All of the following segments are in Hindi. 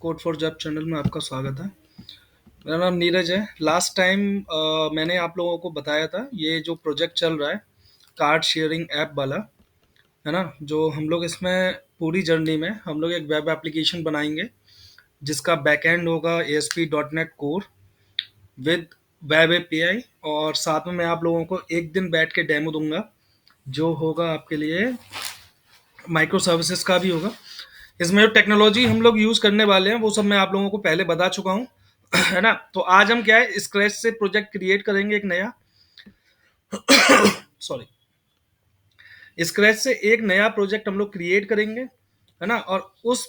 कोड फॉर जॉब चैनल में आपका स्वागत है। मेरा नाम नीरज है। लास्ट टाइम मैंने आप लोगों को बताया था ये जो प्रोजेक्ट चल रहा है कार्ड शेयरिंग ऐप वाला, है ना। जो हम लोग इसमें पूरी जर्नी में हम लोग एक वेब एप्लीकेशन बनाएंगे जिसका बैकएंड होगा ASP.NET core with web API, और साथ में मैं आप लोगों को एक दिन बैठ के डेमो दूंगा जो होगा आपके लिए माइक्रो सर्विसेज का भी होगा। इसमें जो टेक्नोलॉजी हम लोग यूज करने वाले हैं वो सब मैं आप लोगों को पहले बता चुका हूँ है ना। तो आज हम क्या है स्क्रैच से प्रोजेक्ट क्रिएट करेंगे एक नया, सॉरी, स्क्रैच से एक नया प्रोजेक्ट हम लोग क्रिएट करेंगे, है ना। और उस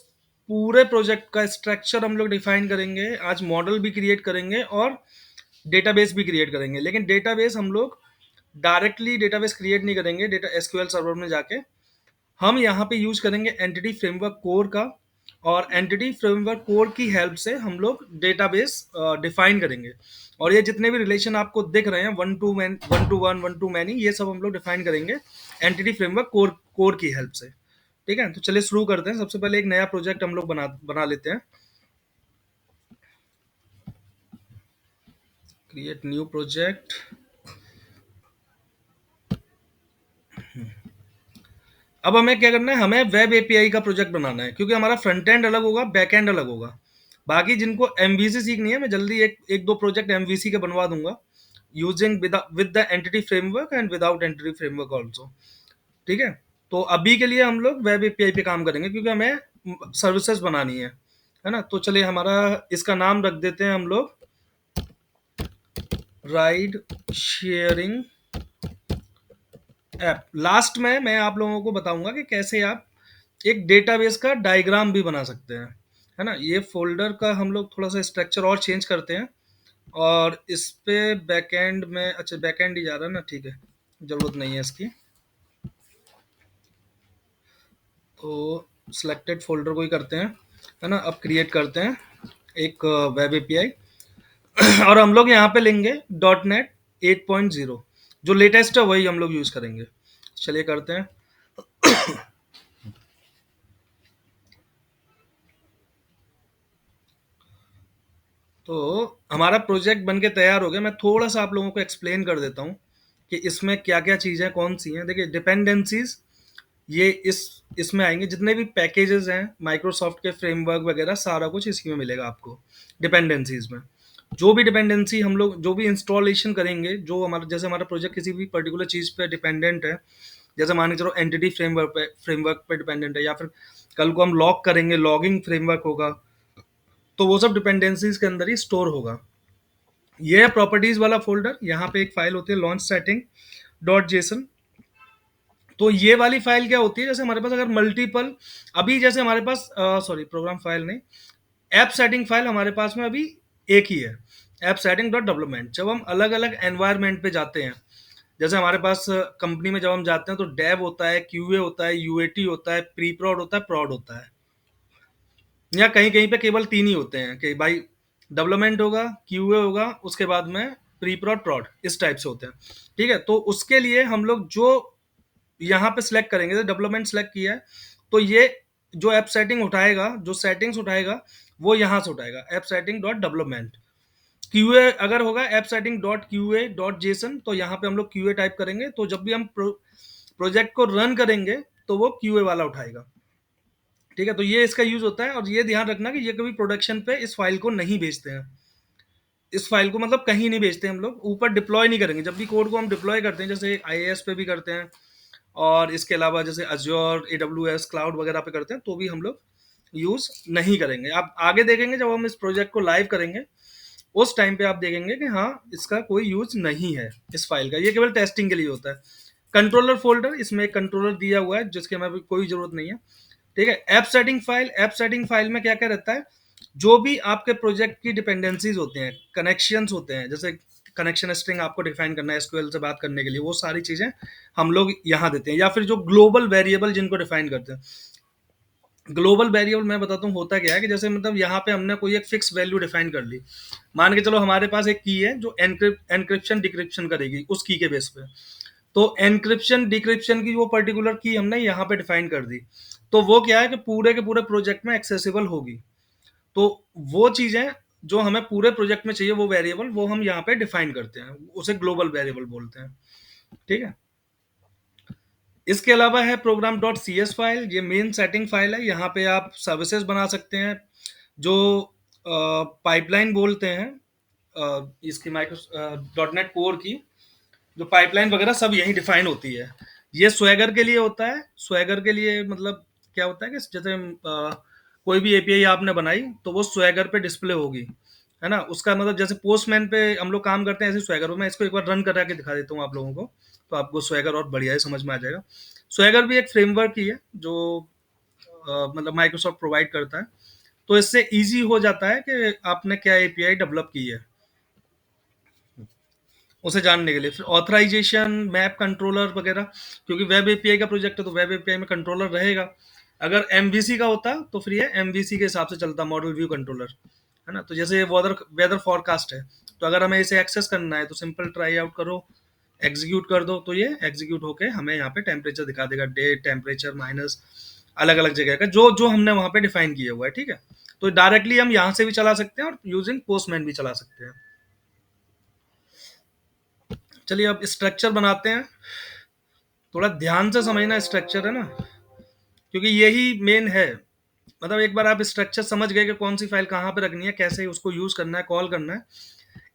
पूरे प्रोजेक्ट का स्ट्रक्चर हम लोग डिफाइन करेंगे। आज मॉडल भी क्रिएट करेंगे और डेटाबेस भी क्रिएट करेंगे, लेकिन डेटाबेस हम लोग डायरेक्टली डेटाबेस क्रिएट नहीं करेंगे डेटा एसक्यूएल सर्वर में जाके। हम यहाँ पे यूज करेंगे एंटिटी फ्रेमवर्क कोर का, और एंटिटी फ्रेमवर्क कोर की हेल्प से हम लोग डेटाबेस डिफाइन करेंगे। और ये जितने भी रिलेशन आपको दिख रहे हैं one two one, one two many, ये सब हम लोग डिफाइन करेंगे एंटिटी फ्रेमवर्क कोर कोर की हेल्प से। ठीक है, तो चलिए शुरू करते हैं। सबसे पहले एक नया प्रोजेक्ट हम लोग बना बना लेते हैं। Create new project. अब हमें क्या करना है, हमें वेब एपीआई का प्रोजेक्ट बनाना है, क्योंकि हमारा फ्रंट एंड अलग होगा, बैक एंड अलग होगा। बाकी जिनको एमवीसी सीखनी है, मैं जल्दी एक एक दो प्रोजेक्ट एमवीसी के बनवा दूंगा using with the entity framework and without entity framework also. ठीक है, तो अभी के लिए हम लोग वेब एपीआई पे काम करेंगे क्योंकि हमें सर्विसेज बनानी है ना। तो चलिए हमारा इसका नाम रख देते हैं हम लोग राइड शेयरिंग ऐप। लास्ट में मैं आप लोगों को बताऊंगा कि कैसे आप एक डेटाबेस का डायग्राम भी बना सकते हैं, है ना। ये फोल्डर का हम लोग थोड़ा सा स्ट्रक्चर और चेंज करते हैं, और इस पे बैकएंड में, अच्छा बैकएंड ही जा रहा है ना, ठीक है, जरूरत नहीं है इसकी। तो सिलेक्टेड फोल्डर को ही करते हैं, है ना। अब क्रिएट करते हैं एक वेब एपीआई और हम लोग यहाँ पे लेंगे .NET 8.0, जो लेटेस्ट है वही हम लोग यूज करेंगे। चलिए करते हैं। तो हमारा प्रोजेक्ट बन के तैयार हो गया। मैं थोड़ा सा आप लोगों को एक्सप्लेन कर देता हूँ कि इसमें क्या क्या चीज़ें कौन सी हैं। देखिए डिपेंडेंसीज, ये इसमें आएंगे जितने भी पैकेजेस हैं माइक्रोसॉफ्ट के फ्रेमवर्क वगैरह, सारा कुछ इसी में मिलेगा आपको डिपेंडेंसीज में। जो भी डिपेंडेंसी हम लोग जो भी इंस्टॉलेशन करेंगे, जो हमारा जैसे हमारा प्रोजेक्ट किसी भी पर्टिकुलर चीज़ पे डिपेंडेंट है, जैसे मान के चलो एंटिटी फ्रेमवर्क पे डिपेंडेंट है, या फिर कल को हम लॉग करेंगे लॉगिंग फ्रेमवर्क होगा, तो वो सब डिपेंडेंसीज के अंदर ही स्टोर होगा। ये है प्रॉपर्टीज वाला फोल्डर। यहाँ पे एक फाइल होती है लॉन्च सेटिंग .json। तो ये वाली फाइल क्या होती है, जैसे हमारे पास अगर मल्टीपल, अभी जैसे हमारे पास सॉरी प्रोग्राम फाइल नहीं, ऐप सेटिंग फाइल हमारे पास में अभी एक ही है, ऐप सेटिंग डॉट डेवलपमेंट। जब हम अलग अलग एनवायरमेंट पे जाते हैं, जैसे हमारे पास कंपनी में जब हम जाते हैं तो डेव होता है, क्यूए होता है, यूएटी होता है, प्री प्रॉड होता है, प्रॉड होता है, या कहीं कहीं पे केवल तीन ही होते हैं कि भाई डेवलपमेंट होगा, क्यूए होगा, उसके बाद में प्री प्रॉड प्रॉड, इस टाइप से होते हैं। ठीक है, तो उसके लिए हम लोग जो यहाँ पे सिलेक्ट करेंगे, जैसे डेवलपमेंट सिलेक्ट किया है, तो ये जो ऐप सेटिंग उठाएगा, जो सेटिंग्स उठाएगा, वो यहाँ से उठाएगा app setting dot development. QA अगर होगा app setting dot QA dot JSON, तो यहाँ पे हम लोग क्यूए टाइप करेंगे, तो जब भी हम प्रोजेक्ट को रन करेंगे तो वो क्यूए वाला उठाएगा। ठीक है, तो ये इसका यूज होता है। और ये ध्यान रखना कि ये कभी प्रोडक्शन पे इस फाइल को नहीं भेजते हैं। इस फाइल को मतलब कहीं नहीं भेजते हम लोग, ऊपर डिप्लॉय नहीं करेंगे। जब भी कोड को हम डिप्लॉय करते हैं, जैसे आईएएस पे भी करते हैं, और इसके अलावा जैसे अज्योर, एडब्ल्यूएस क्लाउड वगैरह पे करते हैं, तो भी हम लोग यूज नहीं करेंगे। आप आगे देखेंगे जब हम इस प्रोजेक्ट को लाइव करेंगे, उस टाइम पे आप देखेंगे कि हाँ इसका कोई यूज नहीं है इस फाइल का, ये केवल टेस्टिंग के लिए होता है। कंट्रोलर फोल्डर, इसमें एक कंट्रोलर दिया हुआ है जिसके हमें कोई जरूरत नहीं है। ठीक है, ऐप सेटिंग फाइल में क्या क्या रहता है, जो भी आपके प्रोजेक्ट की डिपेंडेंसीज होते हैं, कनेक्शंस होते हैं, जैसे कनेक्शन स्ट्रिंग आपको डिफाइन करना है एसक्यूएल से बात करने के लिए, वो सारी चीजें हम लोग यहाँ देते हैं। या फिर जो ग्लोबल वेरिएबल जिनको डिफाइन करते हैं, ग्लोबल वेरिएबल मैं बताता हूँ होता क्या है, कि जैसे मतलब यहाँ पे हमने कोई एक फिक्स वैल्यू डिफाइन कर ली। मान के चलो हमारे पास एक की है जो एनक्रिप्शन डिक्रिप्शन करेगी उस की के बेस पे, तो एनक्रिप्शन डिक्रिप्शन की वो पर्टिकुलर की हमने यहाँ पे डिफाइन कर दी, तो वो क्या है कि पूरे के पूरे प्रोजेक्ट में एक्सेसिबल होगी। तो वो चीज़ें जो हमें पूरे प्रोजेक्ट में चाहिए, वो वेरिएबल वो हम यहाँ पे डिफाइन करते हैं, उसे ग्लोबल वेरिएबल बोलते हैं। ठीक है। इसके अलावा है program dot C S file, ये मेन सेटिंग फाइल है। यहाँ पे आप सर्विसेज बना सकते हैं, जो पाइपलाइन बोलते हैं इसकी माइक्रो डॉट नेट कोर की, जो पाइपलाइन वगैरह सब यही डिफाइन होती है। ये स्वैगर के लिए होता है। स्वैगर के लिए मतलब क्या होता है कि जैसे कोई भी एपीआई आपने बनाई तो वो स्वैगर पे डिस्प्ले होगी, है ना। उसका मतलब जैसे पोस्टमैन पे हम लोग काम करते हैं, ऐसे स्वैगर में। मैं इसको एक बार रन करा के दिखा देता हूँ आप लोगों को, तो आपको स्वैगर और बढ़िया ही समझ में आ जाएगा। स्वैगर भी एक फ्रेमवर्क ही है जो मतलब माइक्रोसॉफ्ट प्रोवाइड करता है। तो इससे इजी हो जाता है कि आपने क्या एपीआई डेवलप की है, उसे जानने के लिए। फिर ऑथराइजेशन, मैप कंट्रोलर वगैरह, क्योंकि वेब एपीआई का प्रोजेक्ट है तो वेब एपीआई में कंट्रोलर रहेगा। अगर एमवीसी का होता तो फिर ये एमवीसी के हिसाब से चलता, मॉडल व्यू कंट्रोलर, है ना। तो जैसे वेदर वेदर फॉरकास्ट है, तो अगर हमें इसे एक्सेस करना है तो सिंपल ट्राई आउट करो, एग्जीक्यूट कर दो, तो ये एग्जीक्यूट होके हमें यहाँ पे टेम्परेचर दिखा देगा, डे टेम्परेचर माइनस, अलग अलग जगह का जो जो हमने वहाँ पे डिफाइन किया हुआ है। ठीक है। तो डायरेक्टली हम यहाँ से भी चला सकते हैं और यूजिंग पोस्टमैन भी चला सकते हैं। चलिए अब स्ट्रक्चर बनाते हैं। थोड़ा ध्यान से समझना स्ट्रक्चर, है ना, क्योंकि यही मेन है। मतलब एक बार आप स्ट्रक्चर समझ गए कि कौन सी फाइल कहाँ पे रखनी है, कैसे उसको यूज करना है, कॉल करना है,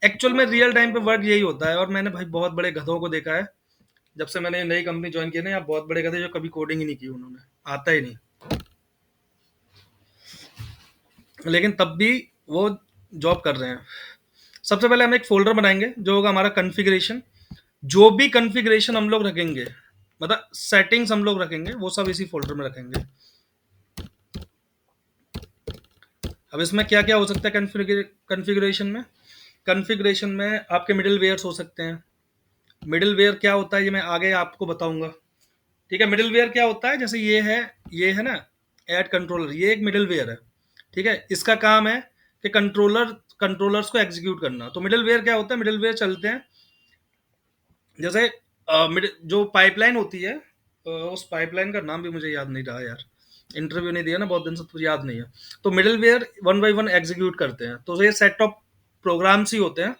एक्चुअल में रियल टाइम पे वर्क यही होता है। और मैंने भाई बहुत बड़े गधों को देखा है, जब से मैंने नई कंपनी ज्वाइन की ना, यहाँ बहुत बड़े गधे जो कभी कोडिंग ही नहीं की उन्होंने, आता ही नहीं, लेकिन तब भी वो जॉब कर रहे हैं। सबसे पहले हम एक फोल्डर बनाएंगे जो होगा हमारा कॉन्फ़िगरेशन। जो भी कॉन्फ़िगरेशन हम लोग रखेंगे, मतलब सेटिंग्स हम लोग रखेंगे, वो सब इसी फोल्डर में रखेंगे। अब इसमें क्या क्या हो सकता है कॉन्फ़िगरेशन में? कॉन्फ़िगरेशन में आपके मिडिल वेयर्स हो सकते हैं। मिडिल वेयर क्या होता है ये मैं आगे आपको बताऊंगा। ठीक है। मिडिल वेयर क्या होता है, जैसे ये है ना, ऐड कंट्रोलर, ये एक मिडिल वेयर है। ठीक है। इसका काम है कि कंट्रोलर्स को एग्जीक्यूट करना। तो मिडिल वेयर क्या होता है, मिडिल वेयर चलते हैं जैसे जो पाइपलाइन होती है, उस पाइपलाइन का नाम भी मुझे याद नहीं रहा यार, इंटरव्यू नहीं दिया ना बहुत दिन से, तो याद नहीं है। तो middleware one by one execute करते हैं। तो ये सेट ऑफ प्रोग्राम्स ही होते हैं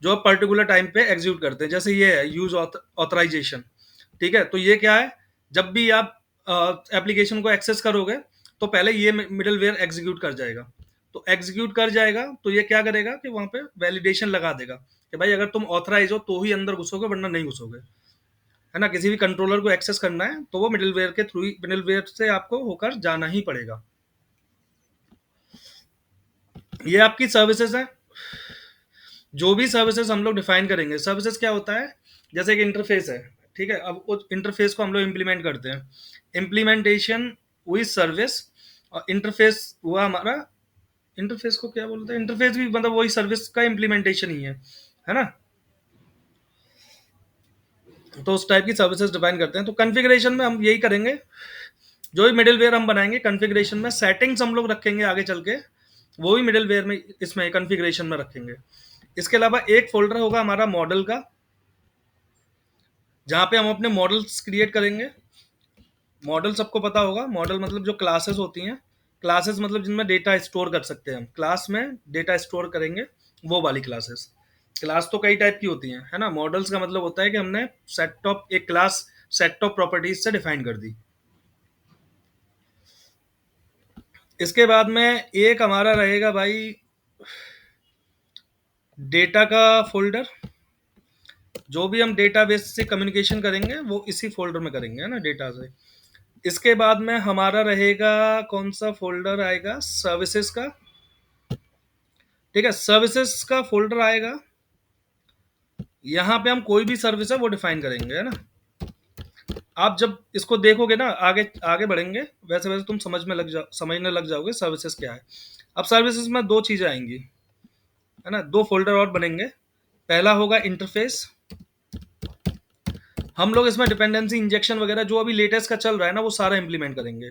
जो पर्टिकुलर टाइम पे एग्जीक्यूट करते हैं। जैसे ये है यूज ऑथराइजेशन। ठीक है। तो ये क्या है, जब भी आप एप्लीकेशन को एक्सेस करोगे तो पहले ये मिडिल वेयर एग्जीक्यूट कर जाएगा। तो एग्जीक्यूट कर जाएगा तो ये क्या करेगा कि वहां पे वैलिडेशन लगा देगा कि भाई अगर तुम ऑथराइज हो तो ही अंदर घुसोगे, वरना नहीं घुसोगे, है ना। किसी भी कंट्रोलर को एक्सेस करना है तो वो मिडिलवेयर के थ्रू, मिडिलवेयर से आपको होकर जाना ही पड़ेगा। ये आपकी सर्विसेज है। जो भी सर्विसेज हम लोग डिफाइन करेंगे, सर्विसेज क्या होता है, जैसे एक इंटरफेस है। ठीक है। अब उस इंटरफेस को हम लोग इम्प्लीमेंट करते हैं। इम्प्लीमेंटेशन हुई सर्विस, और इंटरफेस हुआ हमारा, इंटरफेस को क्या बोलते हैं, इंटरफेस भी मतलब वही सर्विस का इम्प्लीमेंटेशन ही है ना। तो उस टाइप की सर्विसेज डिफाइन करते हैं। तो कॉन्फ़िगरेशन में हम यही करेंगे, जो भी मिडिलवेयर हम बनाएंगे कॉन्फ़िगरेशन में, सेटिंग्स हम लोग रखेंगे आगे चल के, वो भी मिडिलवेयर में, इसमें कॉन्फ़िगरेशन में रखेंगे। इसके अलावा एक फोल्डर होगा हमारा मॉडल का, जहाँ पे हम अपने मॉडल्स क्रिएट करेंगे। मॉडल सबको पता होगा, मॉडल मतलब जो क्लासेस होती हैं। क्लासेस मतलब जिनमें डेटा स्टोर कर सकते हैं हम, क्लास में डेटा स्टोर करेंगे, वो वाली क्लासेस। क्लास तो कई टाइप की होती हैं, है ना। मॉडल्स का मतलब होता है कि हमने सेट ऑफ एक क्लास सेट ऑफ प्रॉपर्टीज से डिफाइन कर दी। इसके बाद में एक हमारा रहेगा भाई डेटा का फोल्डर। जो भी हम डेटाबेस से कम्युनिकेशन करेंगे वो इसी फोल्डर में करेंगे, है ना, डेटा से। इसके बाद में हमारा रहेगा, कौन सा फोल्डर आएगा, सर्विसेज का। ठीक है। सर्विसेज का फोल्डर आएगा, यहाँ पे हम कोई भी सर्विस है वो डिफाइन करेंगे, है ना। आप जब इसको देखोगे ना, आगे आगे बढ़ेंगे, वैसे वैसे तुम समझने लग जाओगे सर्विसेज क्या है। अब सर्विसेज में दो चीजें आएंगी, है ना, दो फोल्डर और बनेंगे। पहला होगा इंटरफेस। हम लोग इसमें डिपेंडेंसी इंजेक्शन वगैरह जो अभी लेटेस्ट का चल रहा है ना, वो सारा इंप्लीमेंट करेंगे।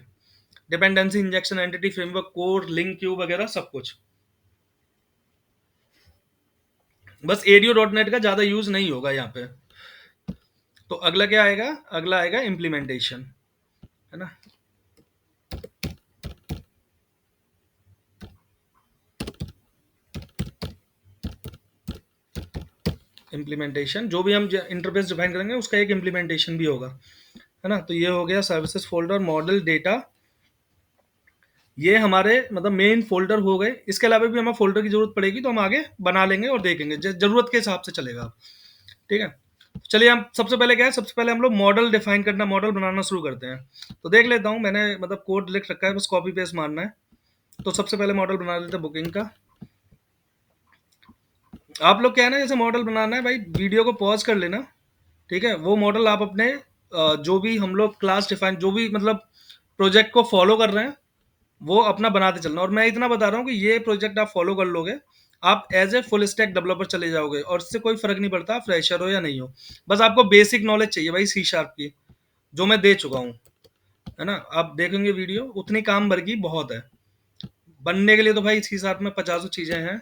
Dependency injection, entity framework, core, link Q वगैरह सब कुछ। बस एडियो डॉट नेट का ज्यादा यूज नहीं होगा यहाँ पे। तो अगला क्या आएगा, अगला आएगा इम्प्लीमेंटेशन, है ना। इम्प्लीमेंटेशन, जो भी हम इंटरफेस डिफाइन करेंगे उसका एक इम्प्लीमेंटेशन भी होगा, है ना। तो ये हो गया सर्विसेज फोल्डर, मॉडल, डेटा, ये हमारे मतलब मेन फोल्डर हो गए। इसके अलावा भी हमें फोल्डर की जरूरत पड़ेगी तो हम आगे बना लेंगे और देखेंगे, जरूरत के हिसाब से चलेगा अब, ठीक है। चलिए हम सबसे पहले क्या है, सबसे पहले हम लोग मॉडल डिफाइन करना, मॉडल बनाना शुरू करते हैं। तो देख लेता हूँ, मैंने मतलब कोड लिख रखा है, बस कॉपी पेस्ट मारना है। तो सबसे पहले मॉडल बना लेते हैं बुकिंग का। आप लोग क्या है ना, जैसे मॉडल बनाना है भाई, वीडियो को पॉज कर लेना, ठीक है। वो मॉडल आप अपने जो भी हम लोग क्लास डिफाइन, जो भी मतलब प्रोजेक्ट को फॉलो कर रहे हैं, वो अपना बनाते चलना। और मैं इतना बता रहा हूँ कि ये प्रोजेक्ट आप फॉलो कर लोगे, आप as a full stack developer चले जाओगे, और इससे कोई फर्क नहीं पड़ता फ्रेशर हो या नहीं हो। बस आपको बेसिक नॉलेज चाहिए भाई सी शार्प की, जो मैं दे चुका हूँ, है ना। आप देखेंगे वीडियो, उतनी काम भर की बहुत है। बनने के लिए तो भाई सी शार्प में पचासों चीजें हैं,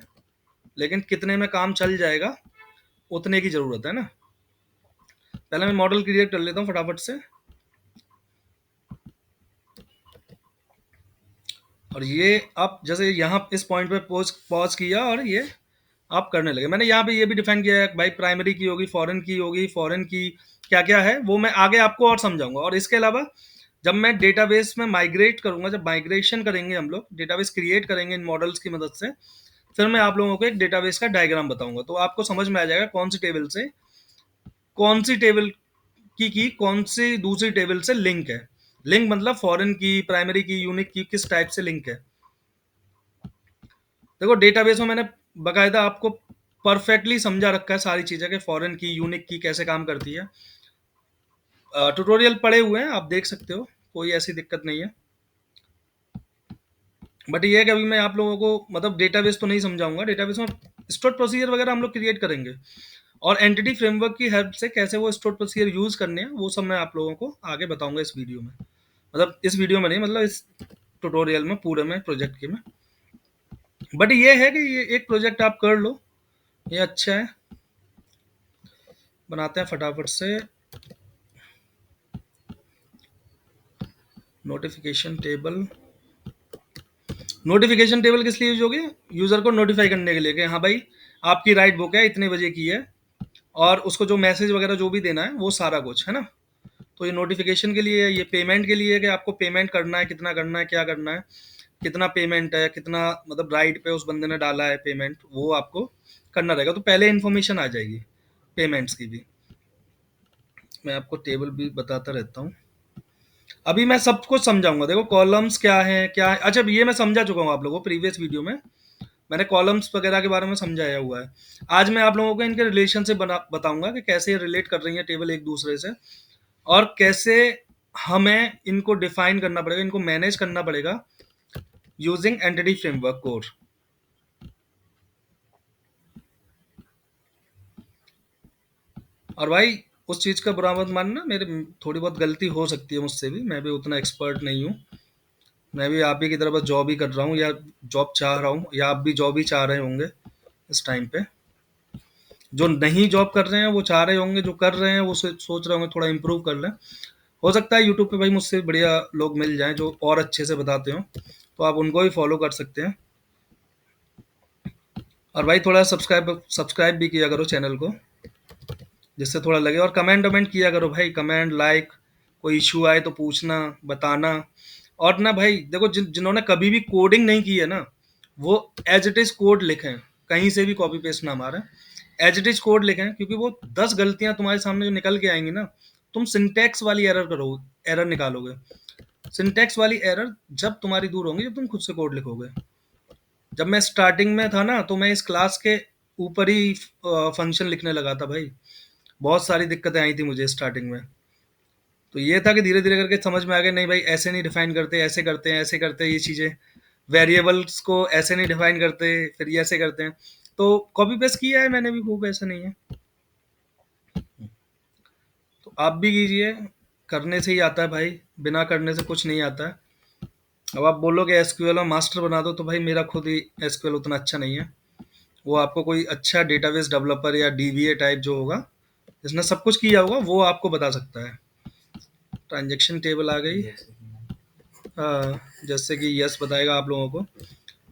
लेकिन कितने में काम चल जाएगा उतने की जरूरत है ना। पहले मैं मॉडल क्रिएट कर लेता हूँ फटाफट से। और ये आप जैसे यहाँ इस पॉइंट पे पॉज पॉज किया और ये आप करने लगे। मैंने यहाँ पे ये भी डिफाइन किया है भाई, प्राइमरी की होगी, फॉरेन की होगी, फॉरेन की क्या क्या है वो मैं आगे आपको और समझाऊंगा। और इसके अलावा जब मैं डेटाबेस में माइग्रेट करूंगा, जब माइग्रेशन करेंगे हम लोग, डेटाबेस क्रिएट करेंगे इन मॉडल्स की मदद से, फिर मैं आप लोगों को एक डेटाबेस का डायग्राम बताऊंगा। तो आपको समझ में आ जाएगा कौन सी टेबल से कौन सी टेबल की कौन सी दूसरी टेबल से लिंक है। लिंक मतलब फॉरेन की, प्राइमरी की, यूनिक की किस टाइप से लिंक है। देखो डेटाबेस में मैंने बकायदा आपको परफेक्टली समझा रखा है सारी चीजें, कि फॉरेन की, यूनिक की कैसे काम करती है। ट्यूटोरियल पड़े हुए हैं, आप देख सकते हो, कोई ऐसी दिक्कत नहीं है। बट ये है कि अभी मैं आप लोगों को मतलब डेटाबेस तो नहीं समझाऊंगा। डेटाबेस में स्टोर प्रोसीजर वगैरह हम लोग क्रिएट करेंगे, और एंटिटी फ्रेमवर्क की हेल्प से कैसे वो स्टोर प्रोसीजर यूज करने हैं वो सब मैं आप लोगों को आगे बताऊंगा इस वीडियो में। मतलब इस वीडियो में नहीं, मतलब इस ट्यूटोरियल में पूरे में, प्रोजेक्ट के में। बट ये है कि ये एक प्रोजेक्ट आप कर लो, ये अच्छा है। बनाते हैं फटाफट से नोटिफिकेशन टेबल। नोटिफिकेशन टेबल किस लिए यूज होगी? यूजर को नोटिफाई करने के लिए कि हाँ भाई आपकी राइड बुक है, इतने बजे की है, और उसको जो मैसेज वगैरह जो भी देना है वो सारा कुछ, है ना। तो ये नोटिफिकेशन के लिए है, ये पेमेंट के लिए है कि आपको पेमेंट करना है, कितना करना है, क्या करना है, कितना पेमेंट है, कितना मतलब राइड पे उस बंदे ने डाला है पेमेंट, वो आपको करना रहेगा। तो पहले इन्फॉर्मेशन आ जाएगी पेमेंट्स की भी। मैं आपको टेबल भी बताता रहता हूँ। अभी मैं सब कुछ समझाऊंगा। देखो कॉलम्स क्या है, क्या है, अच्छा ये मैं समझा चुका हूँ आप लोगों को प्रीवियस वीडियो में, मैंने कॉलम्स वगैरह के बारे में समझाया हुआ है। आज मैं आप लोगों को इनके रिलेशन से बताऊंगा कि कैसे ये रिलेट कर रही है टेबल एक दूसरे से, और कैसे हमें इनको डिफाइन करना पड़ेगा, इनको मैनेज करना पड़ेगा यूजिंग एंटिटी फ्रेमवर्क कोड। और भाई उस चीज का बुरा मत मानना, मेरे थोड़ी बहुत गलती हो सकती है मुझसे भी, मैं भी उतना एक्सपर्ट नहीं हूँ। मैं भी आप ही की तरह बस जॉब ही कर रहा हूँ, या जॉब चाह रहा हूँ, या आप भी जॉब ही चाह रहे होंगे इस टाइम पे। जो नहीं जॉब कर रहे हैं वो चाह रहे होंगे, जो कर रहे हैं वो सोच रहे होंगे थोड़ा इंप्रूव कर लें। हो सकता है यूट्यूब पे भाई मुझसे बढ़िया लोग मिल जाएं जो और अच्छे से बताते हो, तो आप उनको ही फॉलो कर सकते हैं। और भाई थोड़ा सब्सक्राइब सब्सक्राइब भी किया करो चैनल को, जिससे थोड़ा लगे। और कमेंट वमेंट किया करो भाई, कमेंट लाइक, कोई इशू आए तो पूछना, बताना। और ना भाई देखो, जिन्होंने कभी भी कोडिंग नहीं की है ना, वो एज इट इज कोड लिखें, कहीं से भी कॉपी पेस्ट ना मारें, एज इट इज कोड लिखें। क्योंकि वो 10 गलतियां तुम्हारे सामने जो निकल के आएंगी ना, तुम सिंटेक्स वाली एरर करोगे, एरर निकालोगे। सिंटेक्स वाली एरर जब तुम्हारी दूर होंगी जब तुम खुद से कोड लिखोगे। जब मैं स्टार्टिंग में था ना, तो मैं इस क्लास के ऊपर ही फंक्शन लिखने लगा था भाई। बहुत सारी दिक्कतें आई थी मुझे स्टार्टिंग में। तो ये था कि धीरे धीरे करके समझ में आ गया, नहीं भाई ऐसे नहीं डिफाइन करते, ऐसे करते हैं, ऐसे करते हैं ये चीज़ें। वेरिएबल्स को ऐसे नहीं डिफाइन करते, फिर ये ऐसे करते हैं। तो कॉपी पेस्ट किया है मैंने भी खूब, ऐसा नहीं है। तो आप भी कीजिए, करने से ही आता है भाई, बिना करने से कुछ नहीं आता है। अब आप बोलोगे एसक्यूएल में मास्टर बना दो, तो भाई मेरा खुद ही एसक्यूएल उतना अच्छा नहीं है। वो आपको कोई अच्छा डेटाबेस डेवलपर या डीबीए टाइप जो होगा, जिसने सब कुछ किया होगा, वो आपको बता सकता है। ट्रांजेक्शन टेबल आ गई। जैसे कि यस बताएगा आप लोगों को,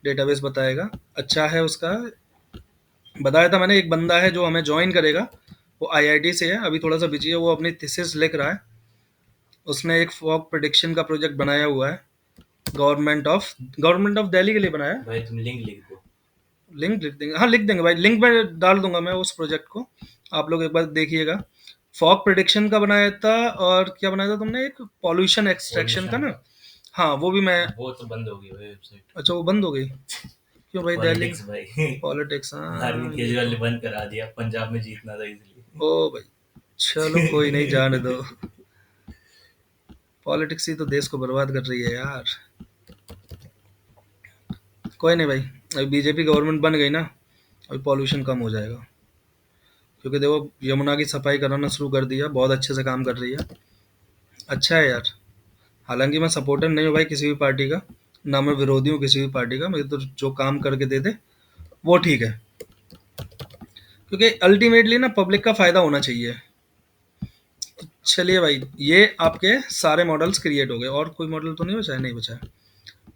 डेटाबेस बताएगा, अच्छा है उसका। बताया था मैंने, एक बंदा है जो हमें ज्वाइन करेगा, वो आईआईटी से है, अभी थोड़ा सा बिजी है, वो अपनी थीसिस लिख रहा है। उसने एक फॉग प्रिडिक्शन का प्रोजेक्ट बनाया हुआ है, गवर्नमेंट ऑफ दिल्ली के लिए बनाया है। भाई तुम लिंक लिख दो। लिंक लिख देंगे, हाँ लिख देंगे भाई, लिंक में डाल दूंगा मैं उस प्रोजेक्ट को, आप लोग एक बार देखिएगा। फॉग प्रिडिक्शन का बनाया था, और क्या बनाया था तुमने, एक पॉल्यूशन एक्सट्रैक्शन का पॉल्यूशन ना। का। हाँ वो भी मैं। वो तो बंद हो गई भाई वेबसाइट। अच्छा वो बंद हो गई, क्यों भाई, दिल्ली पॉलिटिक्स भाई। पॉलिटिक्स, अरविंद हाँ ये केजरीवाल तो। ने बंद करा दिया, पंजाब में जीतना था ओ भाई, चलो कोई नहीं, जाने दो। पॉलिटिक्स ही तो देश को बर्बाद कर रही है यार। कोई नहीं भाई, अभी बीजेपी गवर्नमेंट बन गई ना, अभी पॉल्यूशन कम हो जाएगा, क्योंकि देखो यमुना की सफाई कराना शुरू कर दिया, बहुत अच्छे से काम कर रही है। अच्छा है यार। हालांकि मैं सपोर्टर नहीं हूँ भाई किसी भी पार्टी का, ना मैं विरोधी हूँ किसी भी पार्टी का, मुझे तो जो काम करके दे दे वो ठीक है, क्योंकि अल्टीमेटली ना पब्लिक का फायदा होना चाहिए। चलिए भाई, ये आपके सारे मॉडल्स क्रिएट हो गए, और कोई मॉडल तो नहीं बचा है, नहीं बचा है।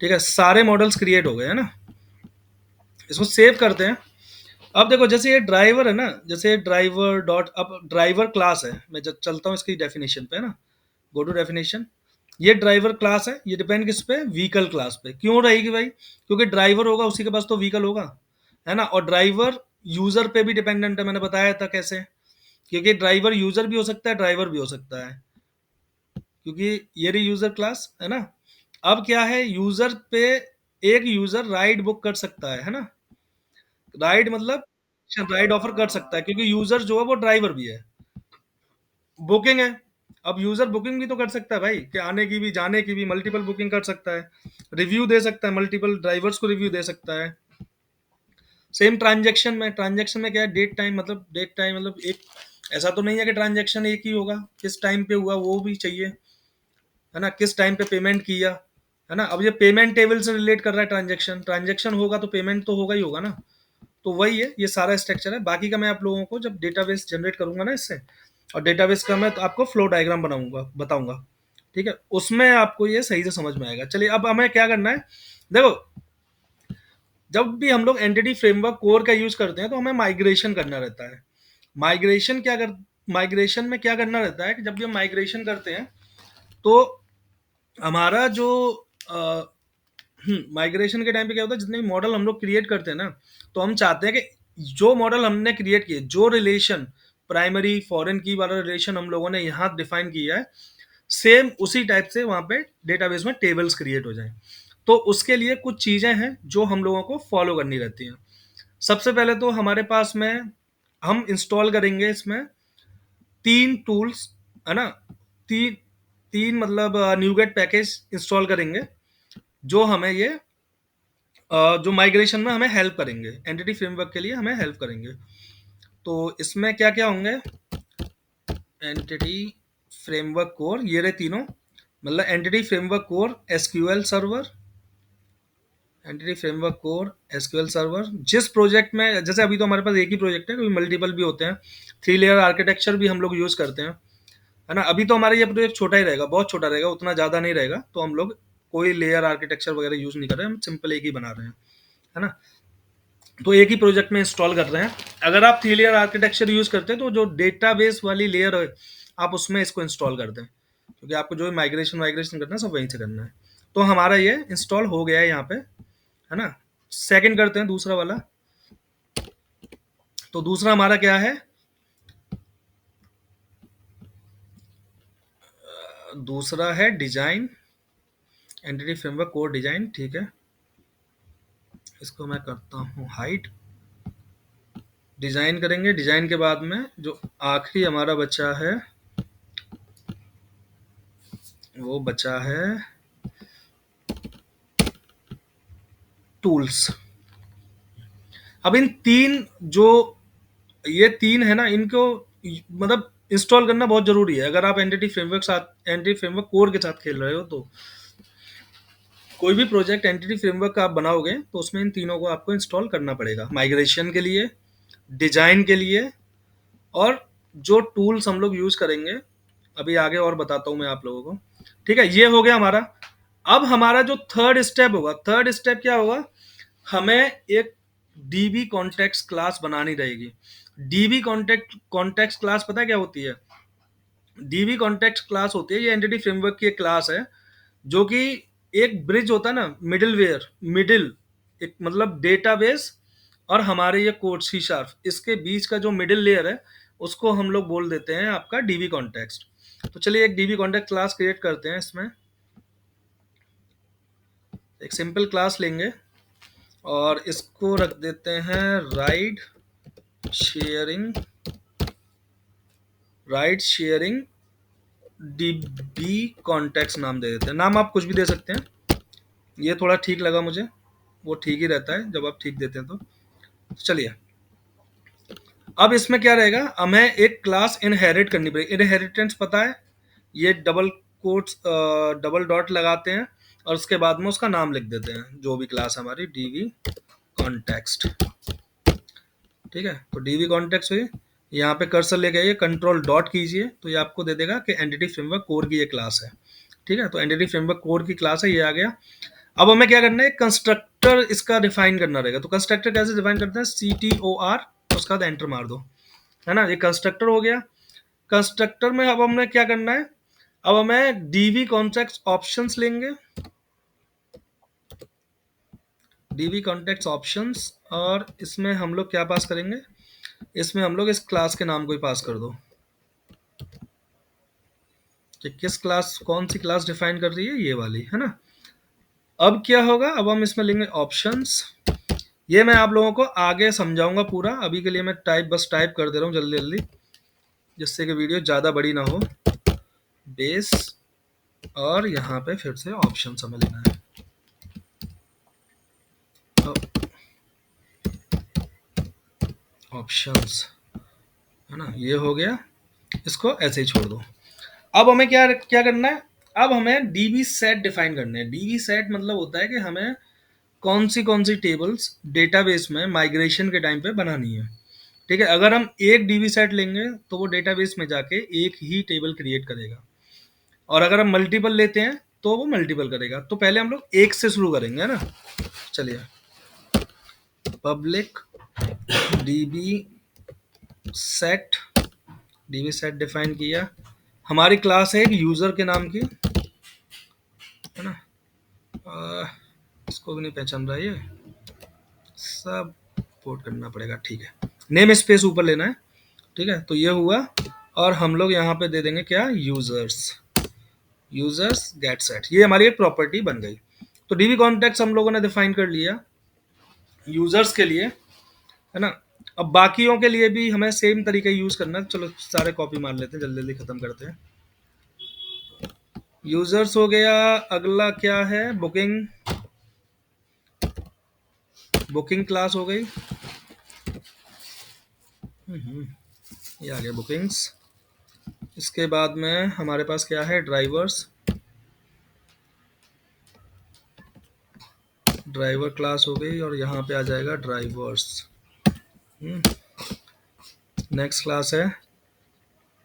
ठीक है, सारे मॉडल्स क्रिएट हो गए है ना, इसको सेव करते हैं। अब देखो जैसे ये ड्राइवर है ना, जैसे ड्राइवर डॉट, अब ड्राइवर क्लास है, मैं जब चलता हूँ इसकी डेफिनेशन पे ना, गो टू डेफिनेशन। ये ड्राइवर क्लास है, ये डिपेंड किस पे, व्हीकल क्लास पे। क्यों रहेगी भाई, क्योंकि ड्राइवर होगा उसी के पास तो व्हीकल होगा, है ना। और ड्राइवर यूजर पे भी डिपेंडेंट है, मैंने बताया था कैसे, क्योंकि ड्राइवर यूजर भी हो सकता है, ड्राइवर भी हो सकता है, क्योंकि ये रही यूजर क्लास, है ना। अब क्या है, यूजर पे एक यूजर राइड बुक कर सकता है ना। राइड मतलब राइड ऑफर कर सकता है, क्योंकि यूजर जो है वो ड्राइवर भी है, बुकिंग है। अब यूजर बुकिंग भी तो कर सकता है भाई, कि आने की भी जाने की भी मल्टीपल बुकिंग कर सकता है, रिव्यू दे सकता है, मल्टीपल ड्राइवर्स को रिव्यू दे सकता है। सेम ट्रांजेक्शन में क्या है, डेट टाइम मतलब एक, ऐसा तो नहीं है कि ट्रांजेक्शन एक ही होगा, किस टाइम पे हुआ वो भी चाहिए, है ना, किस टाइम पे पेमेंट किया, है ना। अब ये पेमेंट टेबल से रिलेट कर रहा है, ट्रांजेक्शन ट्रांजेक्शन होगा तो पेमेंट तो होगा ही होगा ना। तो वही है, ये सारा स्ट्रक्चर है। बाकी का मैं आप लोगों को जब डेटाबेस जनरेट करूंगा ना इससे, और डेटाबेस का मैं तो आपको फ्लो डायग्राम बनाऊंगा, बताऊंगा, ठीक है, उसमें आपको ये सही से समझ में आएगा। चलिए अब हमें क्या करना है, देखो जब भी हम लोग एंटिटी फ्रेमवर्क कोर का यूज करते हैं तो हमें माइग्रेशन करना रहता है। माइग्रेशन क्या कर माइग्रेशन में क्या करना रहता है कि जब भी हम माइग्रेशन करते हैं तो हमारा जो माइग्रेशन के टाइम पे क्या होता है, जितने भी मॉडल हम लोग क्रिएट करते हैं ना, तो हम चाहते हैं कि जो मॉडल हमने क्रिएट किए, जो रिलेशन प्राइमरी फॉरेन की वाला रिलेशन हम लोगों ने यहाँ डिफाइन किया है, सेम उसी टाइप से वहां पे डेटाबेस में टेबल्स क्रिएट हो जाएं। तो उसके लिए कुछ चीजें हैं जो हम लोगों को फॉलो करनी रहती हैं। सबसे पहले तो हमारे पास में हम इंस्टॉल करेंगे इसमें 3 टूल्स, है ना। तीन तीन मतलब न्यूगेट पैकेज इंस्टॉल करेंगे, जो हमें ये जो माइग्रेशन में हमें हेल्प करेंगे, एंटिटी फ्रेमवर्क के लिए हमें हेल्प करेंगे। तो इसमें क्या क्या होंगे, एंटिटी फ्रेमवर्क कोर, ये रहे तीनों, मतलब entity framework core, SQL server, entity framework core, SQL server. जिस प्रोजेक्ट में, जैसे अभी तो हमारे पास एक ही प्रोजेक्ट है, कभी मल्टीपल भी होते हैं, 3 लेयर आर्किटेक्चर भी हम लोग यूज करते हैं, है ना। अभी तो हमारा ये प्रोजेक्ट छोटा ही रहेगा, बहुत छोटा रहेगा, उतना ज़्यादा नहीं रहेगा, तो हम लोग कोई लेयर आर्किटेक्चर वगैरह यूज नहीं कर रहे हैं, हम सिंपल एक ही बना रहे हैं, है ना। तो एक ही प्रोजेक्ट में इंस्टॉल कर रहे हैं। अगर आप 3 लेयर आर्किटेक्चर यूज करते हैं तो जो डेटाबेस वाली लेयर है, आप उसमें इसको इंस्टॉल कर दें, क्योंकि आपको जो माइग्रेशन वाइग्रेशन करना है सब वहीं से करना है। तो हमारा ये इंस्टॉल हो गया है यहाँ पे, है ना। सेकंड करते हैं दूसरा वाला। तो दूसरा हमारा क्या है, दूसरा है design, entity framework code design, ठीक है। इसको मैं करता हूँ हाइड। डिजाइन करेंगे, डिजाइन के बाद में जो आखिरी हमारा बचा है, वो बचा है टूल्स। अब इन तीन जो, ये तीन है ना, इनको मतलब इंस्टॉल करना बहुत जरूरी है, अगर आप एंटिटी फ्रेमवर्क कोर के साथ खेल रहे हो तो। कोई भी प्रोजेक्ट एंटिटी फ्रेमवर्क का आप बनाओगे तो उसमें इन तीनों को आपको इंस्टॉल करना पड़ेगा, माइग्रेशन के लिए, डिजाइन के लिए, और जो टूल्स हम लोग यूज करेंगे अभी आगे और बताता हूं मैं आप लोगों को। ठीक है, ये हो गया हमारा। अब हमारा जो थर्ड स्टेप होगा, थर्ड स्टेप क्या होगा, हमें एक डीबी कॉन्टेक्स्ट क्लास बनानी रहेगी। डीबी कॉन्टेक्स्ट क्लास पता है क्या होती है? डीबी कॉन्टेक्स्ट क्लास होती है, ये एंटिटी फ्रेमवर्क की एक क्लास है, जो कि एक ब्रिज होता है ना, मिडिलवेयर, मिडिल, एक मतलब डेटाबेस और हमारे ये कोड सी शार्प, इसके बीच का जो मिडिल लेयर है, उसको हम लोग बोल देते हैं आपका डीबी कॉन्टेक्स्ट। तो चलिए एक डीबी कॉन्टेक्स्ट क्लास क्रिएट करते हैं। इसमें एक सिंपल क्लास लेंगे और इसको रख देते हैं sharing right sharing dB context नाम दे देते हैं। नाम आप कुछ भी दे सकते हैं, ये थोड़ा ठीक लगा मुझे, वो ठीक ही रहता है जब आप ठीक देते हैं तो चलिए। अब इसमें क्या रहेगा, हमें एक क्लास इनहेरिट करनी पड़ेगी। इनहेरिटेंस पता है, ये डबल कोट्स डबल डॉट लगाते हैं और उसके बाद में उसका नाम लिख देते हैं, जो भी क्लास हमारी डीवी कॉन्टेक्स्ट। ठीक है, तो डीवी कॉन्टेक्स्ट हुई। यहाँ पे कर्सर लेके आइए, कंट्रोल डॉट कीजिए, तो ये आपको दे देगा कि एंटिटी फ्रेमवर्क कोर की ये क्लास है। ठीक है, तो एंटिटी फ्रेमवर्क कोर की क्लास है, ये आ गया। अब हमें क्या करना है, कंस्ट्रक्टर इसका डिफाइन करना रहेगा। तो कंस्ट्रक्टर कैसे डिफाइन करते हैं, CTOR, उसका बाद एंटर मार दो, है ना, ये कंस्ट्रक्टर हो गया। कंस्ट्रक्टर में अब हमने क्या करना है, अब हमें डीवी कॉन्टेक्स्ट ऑप्शंस लेंगे, डीवी कॉन्टेक्स्ट ऑप्शंस, और इसमें हम लोग क्या पास करेंगे, इसमें हम लोग इस क्लास के नाम को ही पास कर दो कि किस क्लास, कौन सी क्लास डिफाइन कर रही है, ये वाली, है ना। अब क्या होगा, अब हम इसमें लेंगे ऑप्शंस। ये मैं आप लोगों को आगे समझाऊंगा पूरा, अभी के लिए मैं बस टाइप कर दे रहा हूँ जल्दी जल्दी, जिससे कि वीडियो ज़्यादा बड़ी ना हो। बेस, और यहाँ पे फिर से ऑप्शन समझ लेना है। ऑप्शंस, है ना, ये हो गया, इसको ऐसे ही छोड़ दो। अब हमें क्या क्या करना है, अब हमें डीबी सेट डिफाइन करने हैं। डीबी सेट मतलब होता है कि हमें कौन सी टेबल्स डेटाबेस में माइग्रेशन के टाइम पे बनानी है। ठीक है, अगर हम एक डीबी सेट लेंगे तो वो डेटाबेस में जाके एक ही टेबल क्रिएट करेगा, और अगर हम मल्टीपल लेते हैं तो वो मल्टीपल करेगा। तो पहले हम लोग एक से शुरू करेंगे, है ना। चलिए, public dB set, dB set define किया। हमारी क्लास है एक यूजर के नाम की, है ना। इसको भी नहीं पहचान रहा, ये सब पोर्ट करना पड़ेगा। ठीक है, नेम स्पेस ऊपर लेना है। ठीक है, तो ये हुआ, और हम लोग यहाँ पे दे देंगे क्या, यूजर्स गेट सेट, ये हमारी एक प्रॉपर्टी बन गई। तो डीबी कॉन्टेक्स्ट हम लोगों ने डिफाइन कर लिया यूजर्स के लिए, है ना। अब बाकियों के लिए भी हमें सेम तरीके यूज करना है। चलो सारे कॉपी मार लेते हैं, जल्दी जल्दी खत्म करते हैं। यूजर्स हो गया, अगला क्या है, बुकिंग क्लास हो गई। ये आ गया बुकिंग्स। इसके बाद में हमारे पास क्या है, ड्राइवर क्लास हो गई, और यहाँ पे आ जाएगा ड्राइवर्स। नेक्स्ट क्लास है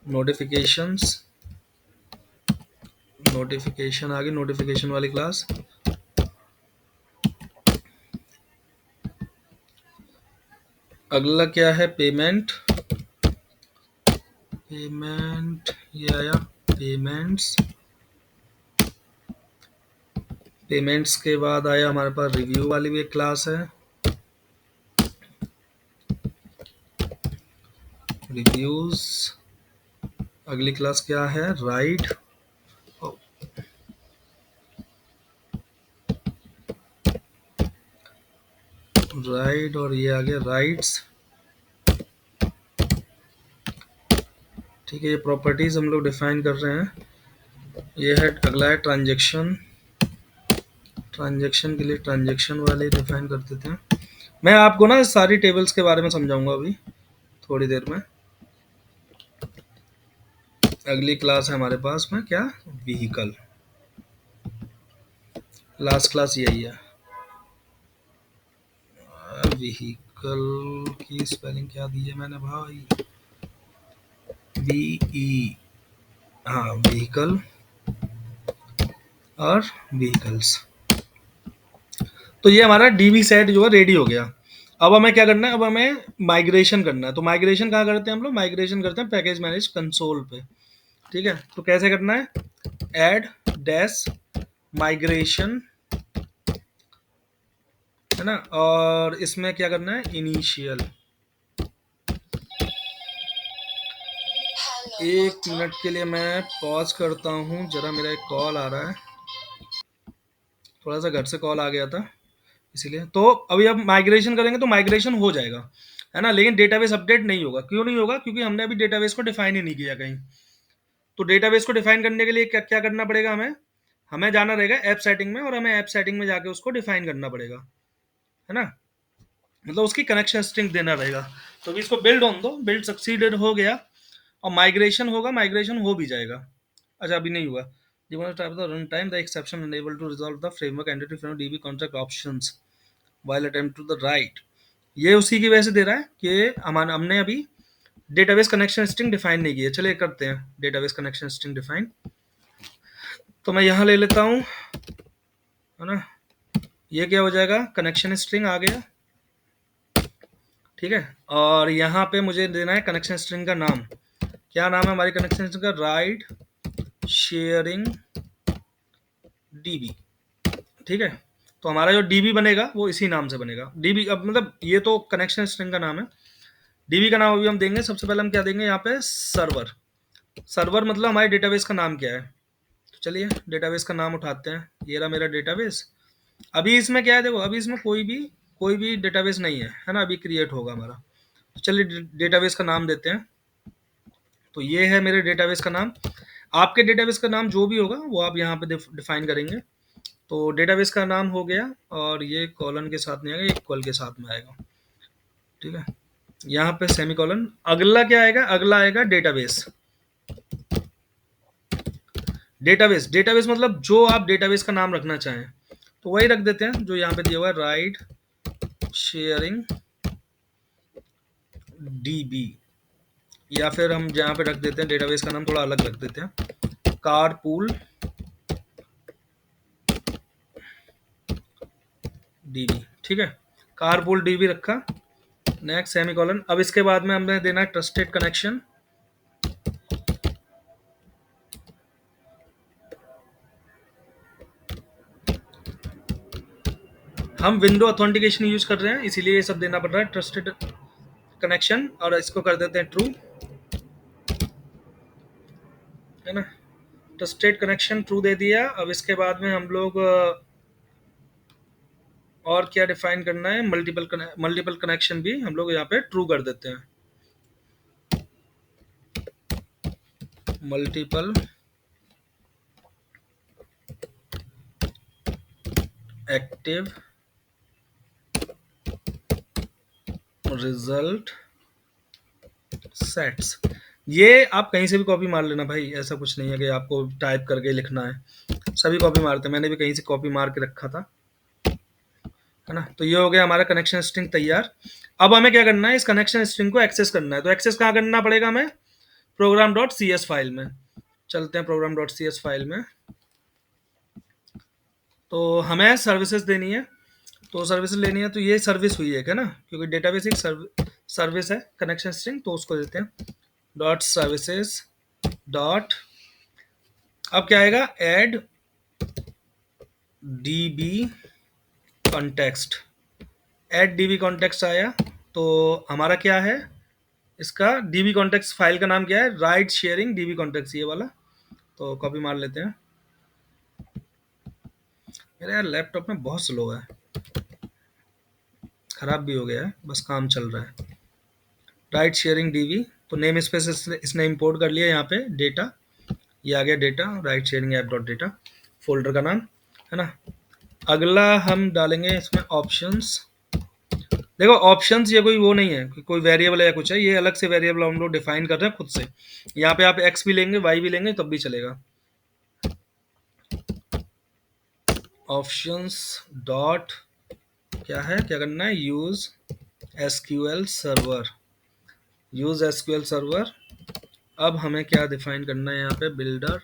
नोटिफिकेशंस, नोटिफिकेशन आ गई, नोटिफिकेशन वाली क्लास। अगला क्या है, पेमेंट, ये आया पेमेंट्स। पेमेंट्स के बाद आया हमारे पास रिव्यू वाली भी एक क्लास है, रिव्यूज। अगली क्लास क्या है, राइट, और ये आ गया राइट्स। ठीक है, ये प्रॉपर्टीज हम लोग डिफाइन कर रहे हैं। ये है, अगला है ट्रांजेक्शन, ट्रांजेक्शन के लिए ट्रांजेक्शन वाले डिफाइन कर देते हैं। मैं आपको ना सारी टेबल्स के बारे में समझाऊंगा अभी थोड़ी देर में। अगली क्लास है हमारे पास में क्या, व्हीकल। लास्ट क्लास यही है। व्हीकल की स्पेलिंग क्या दी है मैंने भाई, BE, हाँ, व्हीकल और व्हीकल्स। तो ये हमारा डीबी सेट जो है रेडी हो गया। अब हमें क्या करना है, अब हमें माइग्रेशन करना है। तो माइग्रेशन कहाँ करते हैं हम लोग, माइग्रेशन करते हैं पैकेज मैनेज कंसोल पे। ठीक है, तो कैसे करना है, एड डैश माइग्रेशन, है ना, और इसमें क्या करना है, इनिशियल। एक मिनट के लिए मैं पॉज करता हूँ, जरा मेरा एक कॉल आ रहा है, थोड़ा सा घर से कॉल आ गया था इसीलिए। तो अभी अब माइग्रेशन करेंगे तो माइग्रेशन हो जाएगा, है ना, लेकिन डेटाबेस अपडेट नहीं होगा। क्यों नहीं होगा, क्योंकि हमने अभी डेटाबेस को डिफाइन ही नहीं किया कहीं। तो डेटाबेस को डिफाइन करने के लिए क्या क्या करना पड़ेगा हमें, हमें जाना रहेगा ऐप सेटिंग में, और हमें ऐप सेटिंग में जाके उसको डिफाइन करना पड़ेगा, है ना, मतलब उसकी कनेक्शन स्ट्रिंग देना रहेगा। तो अभी इसको बिल्ड ऑन दो, बिल्ड सक्सीडेड हो गया, और माइग्रेशन होगा, माइग्रेशन हो भी जाएगा। अच्छा अभी नहीं हुआ, you want to type the runtime the exception unable to resolve the framework entity from db contract options while attempt to the write। ये उसी की वजह से दे रहा है कि हमने अभी डेटाबेस कनेक्शन स्ट्रिंग डिफाइन नहीं की है। चलिए करते हैं डेटाबेस कनेक्शन स्ट्रिंग डिफाइन। तो मैं यहाँ ले लेता हूँ, है ना, ये क्या हो जाएगा, कनेक्शन स्ट्रिंग आ गया, ठीक है। और यहाँ पे मुझे देना है कनेक्शन स्ट्रिंग का नाम। क्या नाम है हमारी कनेक्शन स्ट्रिंग का, राइड शेयरिंग डीबी, ठीक है। तो हमारा जो डीबी बनेगा वो इसी नाम से बनेगा, डीबी। अब मतलब ये तो कनेक्शन स्ट्रिंग का नाम है, डीबी का नाम अभी हम देंगे। सबसे पहले हम क्या देंगे यहाँ पे, सर्वर। सर्वर मतलब हमारे डेटाबेस का नाम क्या है। तो चलिए डेटाबेस का नाम उठाते हैं, ये रहा मेरा डेटाबेस। अभी इसमें क्या है, देखो अभी इसमें कोई भी डेटाबेस नहीं है ना, अभी क्रिएट होगा हमारा। तो चलिए डेटाबेस का नाम देते हैं। तो ये है मेरे डेटाबेस का नाम। आपके डेटाबेस का नाम जो भी होगा वो आप यहाँ पे डिफाइन करेंगे। तो डेटाबेस का नाम हो गया, और ये कॉलन के साथ नहीं आएगा, इक्वल के साथ में आएगा, ठीक है। यहाँ पे सेमी कॉलन। अगला क्या आएगा, अगला आएगा डेटाबेस। डेटाबेस, डेटाबेस मतलब जो आप डेटाबेस का नाम रखना चाहें तो वही रख देते हैं जो यहाँ पे दिया हुआ है, राइड शेयरिंग डीबी। या फिर हम यहाँ पे रख देते हैं डेटाबेस का नाम थोड़ा अलग रख देते हैं, कारपूल डीबी, ठीक है। कारपूल डीबी रखा, नेक्स्ट सेमीकोलन। अब इसके बाद में हमने देना है ट्रस्टेड कनेक्शन। हम विंडो ऑथेंटिकेशन यूज कर रहे हैं इसीलिए ये सब देना पड़ रहा है, ट्रस्टेड कनेक्शन, और इसको कर देते हैं ट्रू, है ना। ट्रस्टेड कनेक्शन ट्रू दे दिया। अब इसके बाद में हम लोग और क्या डिफाइन करना है, मल्टीपल कनेक्शन भी हम लोग यहाँ पे ट्रू कर देते हैं। Multiple active result sets. ये आप कहीं से भी कॉपी मार लेना भाई, ऐसा कुछ नहीं है कि आपको टाइप करके लिखना है, सभी कॉपी मारते हैं, मैंने भी कहीं से कॉपी मार के रखा था, है ना। तो ये हो गया हमारा कनेक्शन स्ट्रिंग तैयार। अब हमें क्या करना है, इस कनेक्शन स्ट्रिंग को एक्सेस करना है। तो एक्सेस कहाँ करना पड़ेगा हमें, program dot C S file में। चलते हैं program dot C S file में। तो हमें सर्विसेज देनी है, तो सर्विसेज लेनी है, तो ये सर्विस हुई है ना, क्योंकि डेटाबेस एक सर्विस है कनेक्शन स्ट्रिंग, तो उसको देते हैं डॉट सर्विसेज डॉट। अब क्या आएगा, add DB context. Add DB context आया। तो हमारा क्या है, इसका डीबी कॉन्टेक्स्ट फाइल का नाम क्या है, राइट शेयरिंग डीबी कॉन्टेक्स्ट, ये वाला। तो कॉपी मार लेते हैं। मेरा यार लैपटॉप में बहुत स्लो है, खराब भी हो गया है, बस काम चल रहा है। राइट शेयरिंग डीबी, तो नेम स्पेस इसने इंपोर्ट कर लिया यहाँ पे डेटा, ये आ गया data, right sharing app dot data folder का नाम, है ना। अगला हम डालेंगे इसमें ऑप्शंस। देखो ऑप्शंस ये कोई वो नहीं है कि कोई वेरिएबल है या कुछ है, ये अलग से वेरिएबल हम लोग डिफाइन कर रहे हैं खुद से। यहाँ पे आप एक्स भी लेंगे वाई भी लेंगे तब भी चलेगा। ऑप्शंस डॉट क्या है, क्या करना है, use SQL server, use SQL server. अब हमें क्या डिफाइन करना है यहाँ पे, बिल्डर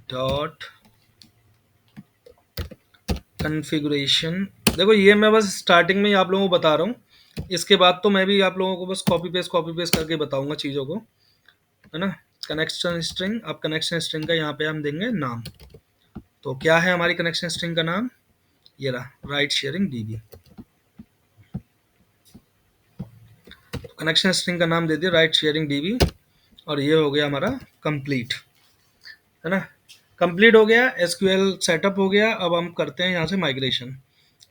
डॉट कॉन्फ़िगरेशन देखो ये मैं बस स्टार्टिंग में ही आप लोगों को बता रहा हूँ, इसके बाद तो मैं भी आप लोगों को बस कॉपी पेस्ट करके बताऊंगा चीज़ों को, है ना। कनेक्शन स्ट्रिंग, अब कनेक्शन स्ट्रिंग का यहाँ पे हम देंगे नाम। तो क्या है हमारी कनेक्शन स्ट्रिंग का नाम, ये रहा, right sharing dB. Connection string का नाम दे दिया राइट शेयरिंग डीबी, और ये हो गया हमारा कंप्लीट, है ना। कंप्लीट हो गया, एसक्यूएल सेटअप हो गया। अब हम करते हैं यहाँ से माइग्रेशन,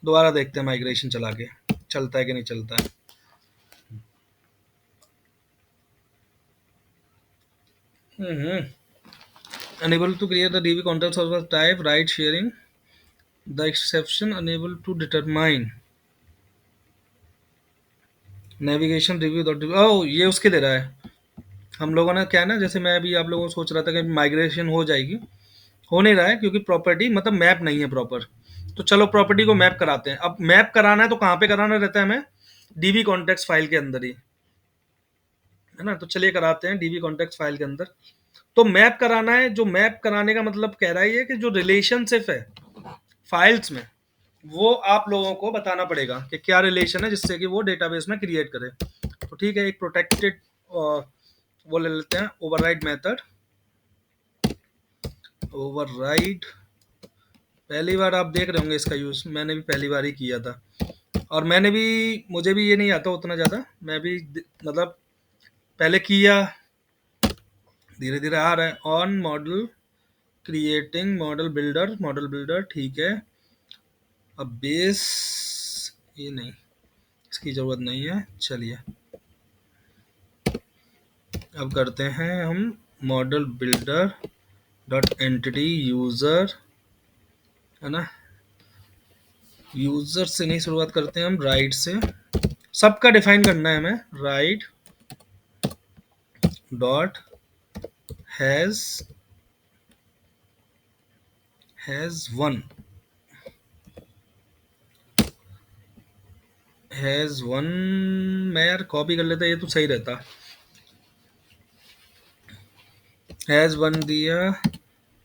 दोबारा देखते हैं माइग्रेशन चला के चलता है कि नहीं चलता है। Unable to create the DB context of the type right sharing, the exception unable to determine navigation review dot, ओ ये उसके दे रहा है। हम लोगों ने क्या है ना, जैसे मैं अभी आप लोगों को सोच रहा था कि माइग्रेशन हो जाएगी, हो नहीं रहा है क्योंकि प्रॉपर्टी मतलब मैप नहीं है प्रॉपर। तो चलो प्रॉपर्टी को मैप कराते हैं। अब मैप कराना है तो कहाँ पे कराना रहता है हमें, डीबी कॉन्टेक्स्ट फाइल के अंदर ही, है ना। तो चलिए कराते हैं डीबी कॉन्टेक्स्ट फाइल के अंदर। तो मैप कराना है, जो मैप कराने का मतलब कह रहा है ये कि जो रिलेशनशिप है फाइल्स में, वो आप लोगों को बताना पड़ेगा कि क्या रिलेशन है, जिससे कि वो डेटाबेस में क्रिएट करे। तो ठीक है, एक प्रोटेक्टेड वो ले लेते हैं, ओवरराइड मेथड। ओवरराइड पहली बार आप देख रहे होंगे इसका यूज, मैंने भी पहली बार ही किया था, और मैंने भी, मुझे भी ये नहीं आता उतना ज़्यादा, मैं भी मतलब पहले किया, धीरे धीरे आ रहा है। On model creating model builder, ठीक है। अब बेस ये नहीं, इसकी ज़रूरत नहीं है। चलिए अब करते हैं हम model builder dot entity user, है ना। यूज़र से नहीं, शुरुआत करते हैं हम राइट से। सबका डिफाइन करना है हमें, right dot has one, has one. मैं यार कॉपी कर लेता, ये तो सही रहता। हैज़ वन दिया,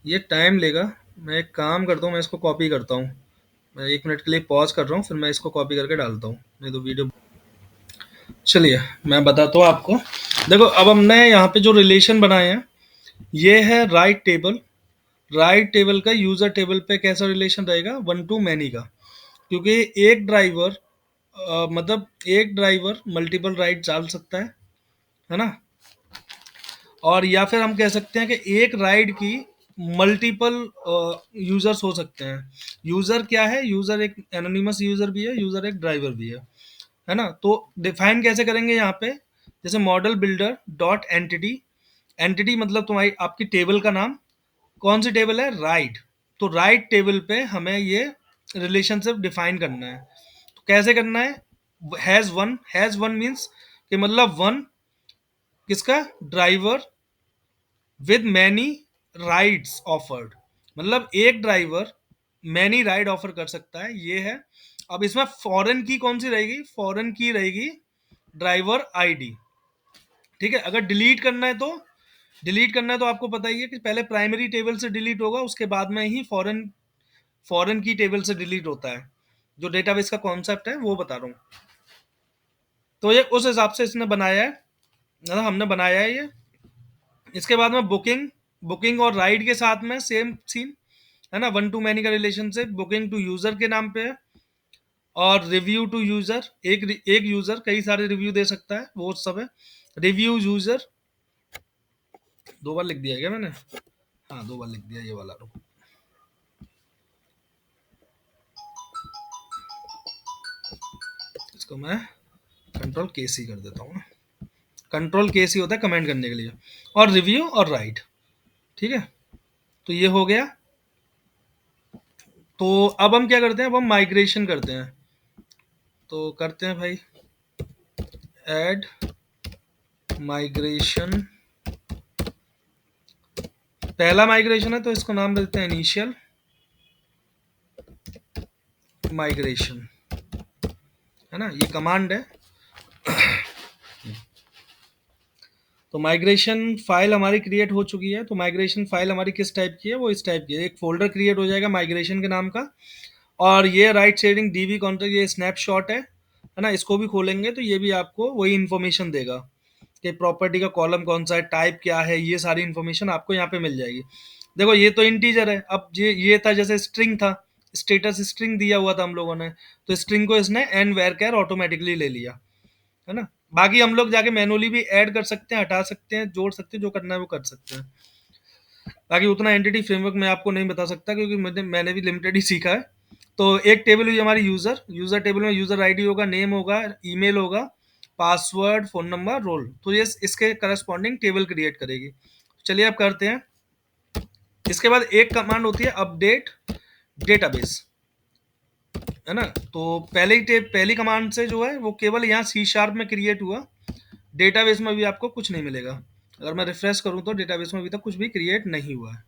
ये टाइम लेगा। मैं एक काम करता हूँ, मैं इसको कॉपी करता हूँ। मैं 1 मिनट के लिए पॉज कर रहा हूँ, फिर मैं इसको कॉपी करके डालता हूँ, नहीं तो वीडियो। चलिए मैं बताता हूँ आपको। देखो अब हमने यहाँ पे जो रिलेशन बनाए हैं, ये है राइट टेबल। राइट टेबल का यूजर टेबल पे कैसा रिलेशन रहेगा, वन टू मैनी का, क्योंकि एक ड्राइवर मतलब एक ड्राइवर मल्टीपल राइट डाल सकता है ना। और या फिर हम कह सकते हैं कि एक राइड की मल्टीपल यूजर्स हो सकते हैं। यूजर क्या है, यूजर एक एनोनिमस यूजर भी है, यूजर एक ड्राइवर भी है ना। तो डिफाइन कैसे करेंगे यहाँ पे, जैसे model builder dot entity, entity मतलब तुम्हारी आपकी टेबल का नाम, कौन सी टेबल है, राइट। तो राइट टेबल पे हमें ये रिलेशनशिप डिफाइन करना है। तो कैसे करना है, हैज वन मीन्स कि मतलब वन किसका, driver with many rides offered, मतलब एक ड्राइवर मैनी राइड ऑफर कर सकता है, ये है। अब इसमें फॉरेन की कौन सी रहेगी, फॉरेन की रहेगी ड्राइवर आईडी, ठीक है। अगर डिलीट करना है तो आपको पता ही है कि पहले प्राइमरी टेबल से डिलीट होगा, उसके बाद में ही फॉरेन फॉरेन की टेबल से डिलीट होता है। जो डेटाबेस का कॉन्सेप्ट है वो बता रहा हूँ। तो ये उस हिसाब से इसने बनाया है, मतलब हमने बनाया है ये। इसके बाद में बुकिंग, बुकिंग और राइड के साथ में सेम सीन, है ना। वन टू मैनी का रिलेशनशिप, बुकिंग टू यूजर के नाम पे है, और रिव्यू टू यूजर, एक यूजर कई सारे रिव्यू दे सकता है, वो सब है। रिव्यू यूजर, 2 बार लिख दिया क्या मैंने, हाँ 2 बार लिख दिया ये वाला, रुको। इसको मैं कंट्रोल के सी कर देता हूँ, कंट्रोल के सी होता है कमेंट करने के लिए, और रिव्यू और राइट, ठीक है। तो ये हो गया। तो अब हम क्या करते हैं, अब हम माइग्रेशन करते हैं। तो करते हैं भाई, ऐड माइग्रेशन। पहला माइग्रेशन है तो इसको नाम देते हैं इनिशियल माइग्रेशन, है ना, ये कमांड है। तो माइग्रेशन फाइल हमारी क्रिएट हो चुकी है। तो माइग्रेशन फाइल हमारी किस टाइप की है, वो इस टाइप की है। एक फोल्डर क्रिएट हो जाएगा माइग्रेशन के नाम का, और ये राइट शेयरिंग डीबी कॉन्ट्रैक्ट, ये स्नैपशॉट है ना, इसको भी खोलेंगे तो ये भी आपको वही इन्फॉर्मेशन देगा कि प्रॉपर्टी का कॉलम कौन सा है, टाइप क्या है, ये सारी इन्फॉर्मेशन आपको यहाँ पे मिल जाएगी। देखो ये तो इंटीजर है, अब ये था जैसे स्ट्रिंग था, स्टेटस स्ट्रिंग दिया हुआ था हम लोगों ने, तो स्ट्रिंग को इसने एंड वेर कैर ऑटोमेटिकली ले लिया, है ना। बाकी हम लोग जाके मैनुअली भी ऐड कर सकते हैं, हटा सकते हैं, जोड़ सकते हैं, जो करना है वो कर सकते हैं। बाकी उतना एंटिटी फ्रेमवर्क मैं आपको नहीं बता सकता क्योंकि मैंने भी लिमिटेड ही सीखा है। तो एक टेबल हुई हमारी यूजर, यूजर टेबल में यूजर आईडी होगा, नेम होगा, ईमेल होगा, पासवर्ड, फोन नंबर, रोल, तो ये इसके करस्पॉन्डिंग टेबल क्रिएट करेगी। चलिए अब करते हैं। इसके बाद एक कमांड होती है अपडेट डेटाबेस, है ना। तो पहली कमांड से जो है वो केवल यहाँ सी शार्प में क्रिएट हुआ, डेटाबेस में भी आपको कुछ नहीं मिलेगा। अगर मैं रिफ्रेश करूं तो डेटाबेस में अभी तक कुछ भी क्रिएट नहीं हुआ है।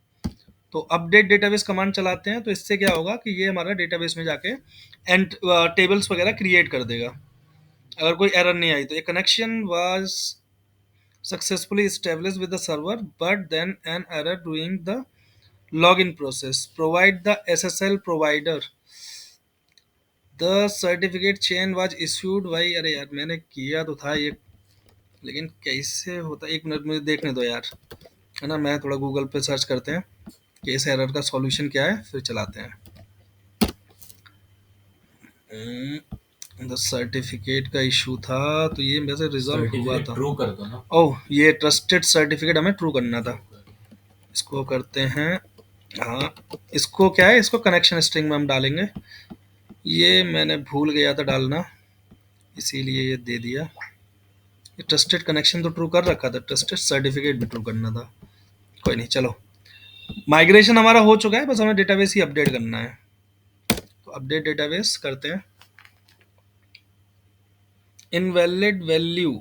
तो अपडेट डेटाबेस कमांड चलाते हैं तो इससे क्या होगा कि ये हमारा डेटाबेस में जाके एंड टेबल्स वगैरह क्रिएट कर देगा अगर कोई एरर नहीं आई तो। ए connection was successfully established with the server but then an error during the login process, provide the SSL provider the certificate chain was issued by, अरे यार मैंने किया तो था ये, लेकिन कैसे होता, एक मिनट मुझे देखने दो यार, है ना। मैं थोड़ा गूगल पे सर्च करते हैं कि इस एरर का सॉल्यूशन क्या है, फिर चलाते हैं। द सर्टिफिकेट का इशू था तो ये वैसे रिजॉल्व हुआ था। ट्रू कर दो ना। ओह ये ट्रस्टेड सर्टिफिकेट हमें ट्रू करना था, इसको करते हैं। हाँ इसको क्या है, इसको कनेक्शन स्ट्रिंग में हम डालेंगे, ये मैंने भूल गया था डालना इसीलिए ये दे दिया। ये ट्रस्टेड कनेक्शन तो ट्रू कर रखा था, ट्रस्टेड सर्टिफिकेट भी ट्रू करना था, कोई नहीं। चलो माइग्रेशन हमारा हो चुका है, बस हमें डेटाबेस ही अपडेट करना है। तो अपडेट डेटाबेस करते हैं। इनवैलिड वैल्यू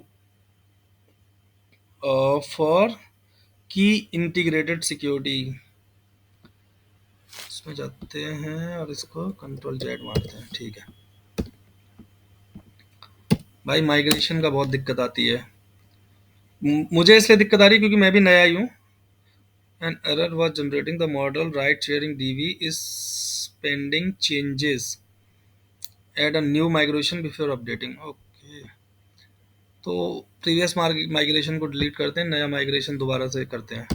फॉर की इंटीग्रेटेड सिक्योरिटी, इसमें जाते हैं और इसको कंट्रोल जेड मारते हैं, ठीक है। भाई माइग्रेशन का बहुत दिक्कत आती है, मुझे इसलिए दिक्कत आ रही है क्योंकि मैं भी नया ही हूँ। An error was generating the model right sharing DB is pending changes. Add a new migration before updating. Okay. तो प्रीवियस माइग्रेशन को डिलीट करते हैं, नया माइग्रेशन दोबारा से करते हैं।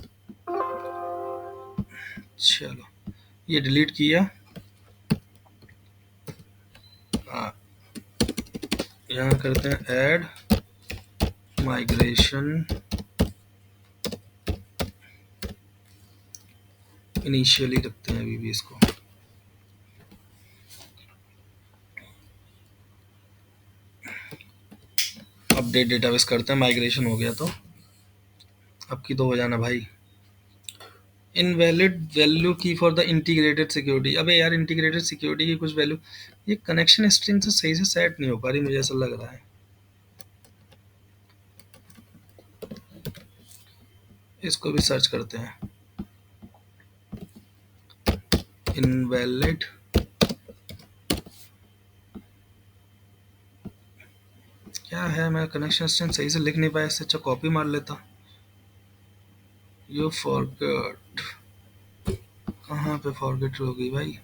चलो ये डिलीट किया, यहाँ करते हैं ऐड माइग्रेशन इनिशियली रखते हैं अभी भी इसको। अपडेट डेटाबेस करते हैं, माइग्रेशन हो गया तो अब की तो हो जाना भाई। इनवैलिड वैल्यू की फॉर द इंटीग्रेटेड सिक्योरिटी, अबे यार इंटीग्रेटेड सिक्योरिटी की कुछ वैल्यू, ये कनेक्शन स्ट्रिंग से सही से सेट नहीं हो पा रही, मुझे ऐसा लग रहा है। इसको भी सर्च करते हैं, इनवैलिड क्या है, मैं कनेक्शन स्ट्रिंग सही से लिख नहीं पाया, इससे अच्छा कॉपी मार लेता। यू फॉरगेट, कहाँ पे फॉरगेट हो गई भाई,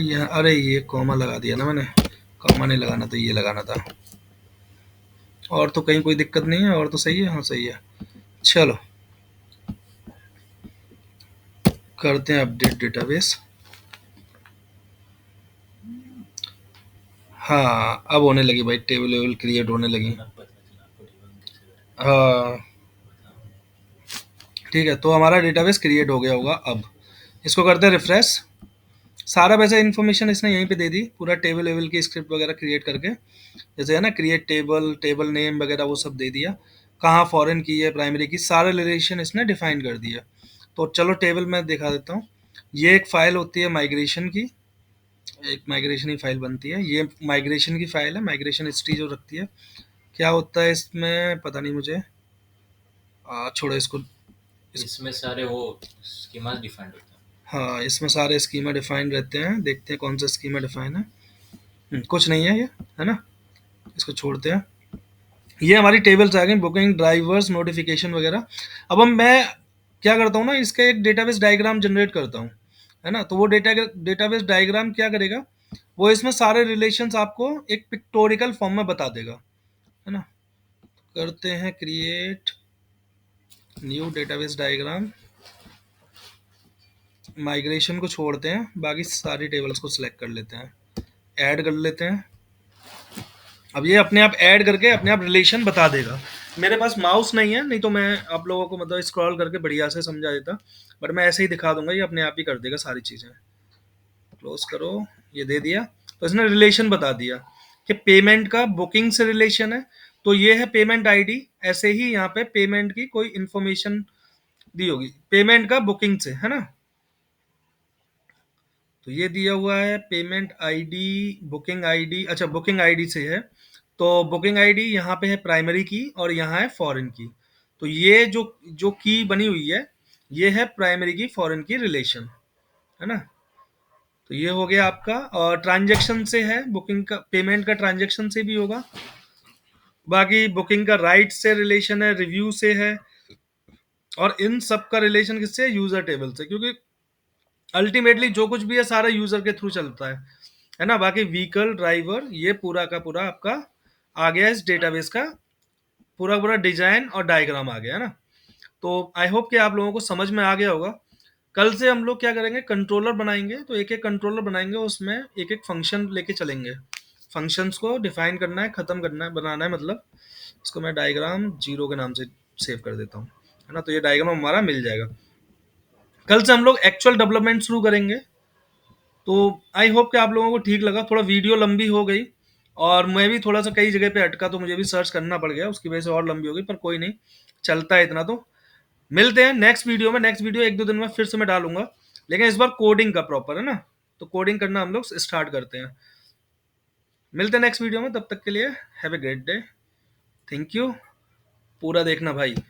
यहाँ, अरे ये कॉमा लगा दिया ना मैंने, कॉमा नहीं लगाना था, ये लगाना था। और तो कहीं कोई दिक्कत नहीं है, और तो सही है, हाँ सही है। चलो करते हैं अपडेट डेटाबेस। हाँ अब होने लगी भाई, टेबल वेबल क्रिएट होने लगी। हाँ ठीक है, तो हमारा डेटाबेस क्रिएट हो गया होगा। अब इसको करते हैं रिफ्रेश। सारा वैसे इन्फॉर्मेशन इसने यहीं पे दे दी, पूरा टेबल वेबल की स्क्रिप्ट वगैरह क्रिएट करके, जैसे है ना क्रिएट टेबल, टेबल नेम वगैरह वो सब दे दिया, कहाँ फॉरेन की है, प्राइमरी की, सारे रिलेशन इसने डिफाइन कर दिया। तो चलो टेबल में दिखा देता हूँ। ये एक फाइल होती है माइग्रेशन की, एक माइग्रेशन की फाइल बनती है, ये माइग्रेशन की फाइल है, माइग्रेशन हिस्ट्री जो रखती है। क्या होता है इसमें पता नहीं मुझे, छोड़ो इसको। इसमें सारे वो स्कीमास डिफाइंड होते हैं। हाँ इसमें सारे स्कीमा डिफाइन रहते हैं, देखते हैं कौन सा स्कीमा डिफाइन है। कुछ नहीं है ये, है ना, इसको छोड़ते हैं। ये हमारी टेबल्स आ गई, बुकिंग, ड्राइवर्स, नोटिफिकेशन वगैरह। अब हम मैं क्या करता हूँ ना, इसका एक डेटाबेस डायग्राम जनरेट करता हूँ। है ना। तो वो डेटाबेस डायग्राम क्या करेगा, वो इसमें सारे रिलेशंस आपको एक पिक्टोरिकल फॉर्म में बता देगा, है ना। करते हैं create new database diagram, migration को छोड़ते हैं, बाकी सारी टेबल्स को सिलेक्ट कर लेते हैं, ऐड कर लेते हैं। अब ये अपने आप ऐड करके अपने आप रिलेशन बता देगा। मेरे पास माउस नहीं है, नहीं तो मैं आप लोगों को मतलब स्क्रॉल करके बढ़िया से समझा देता, बट मैं ऐसे ही दिखा दूंगा, ये अपने आप ही कर देगा सारी चीज़ें। क्लोज करो, ये दे दिया। तो इसने रिलेशन बता दिया कि पेमेंट का बुकिंग से रिलेशन है, तो ये है पेमेंट आईडी। ऐसे ही यहाँ पे पेमेंट की कोई इंफॉर्मेशन दी होगी पेमेंट का बुकिंग से, है ना। तो ये दिया हुआ है पेमेंट आईडी, बुकिंग आईडी। अच्छा, बुकिंग आईडी से है, तो बुकिंग आईडी यहाँ पे है प्राइमरी की और यहाँ है फॉरेन की। तो ये जो जो की बनी हुई है, ये है प्राइमरी की फॉरेन की रिलेशन, है ना। तो ये हो गया आपका। और ट्रांजैक्शन से है, बुकिंग का पेमेंट का ट्रांजैक्शन से भी होगा। बाकी बुकिंग का राइट से रिलेशन है, रिव्यू से है, और इन सब का रिलेशन किससे, यूजर टेबल से, क्योंकि अल्टीमेटली जो कुछ भी है सारा यूजर के थ्रू चलता है ना। बाकी व्हीकल ड्राइवर ये पूरा का पूरा आपका आ गया इस डेटाबेस का, पूरा पूरा डिजाइन और डायग्राम आ गया, है ना। तो आई होप कि आप लोगों को समझ में आ गया होगा। कल से हम लोग क्या करेंगे, कंट्रोलर बनाएंगे, तो एक एक कंट्रोलर बनाएंगे, उसमें एक एक फंक्शन लेके चलेंगे। फंक्शंस को डिफाइन करना है, खत्म करना है, बनाना है मतलब। इसको मैं डायग्राम जीरो के नाम से सेव कर देता हूँ, है ना। तो ये डायग्राम हमारा मिल जाएगा। कल से हम लोग एक्चुअल डेवलपमेंट शुरू करेंगे। तो आई होप कि आप लोगों को ठीक लगा। थोड़ा वीडियो लंबी हो गई, और मैं भी थोड़ा सा कई जगह पे अटका, तो मुझे भी सर्च करना पड़ गया, उसकी वजह से और लंबी हो गई, पर कोई नहीं, चलता है इतना तो। मिलते हैं नेक्स्ट वीडियो में। नेक्स्ट वीडियो एक दो दिन में फिर से मैं डालूंगा, लेकिन इस बार कोडिंग का प्रॉपर, है ना। तो कोडिंग करना हम लोग स्टार्ट करते हैं। मिलते हैं नेक्स्ट वीडियो में, तब तक के लिए have a great day. Thank you. पूरा देखना भाई।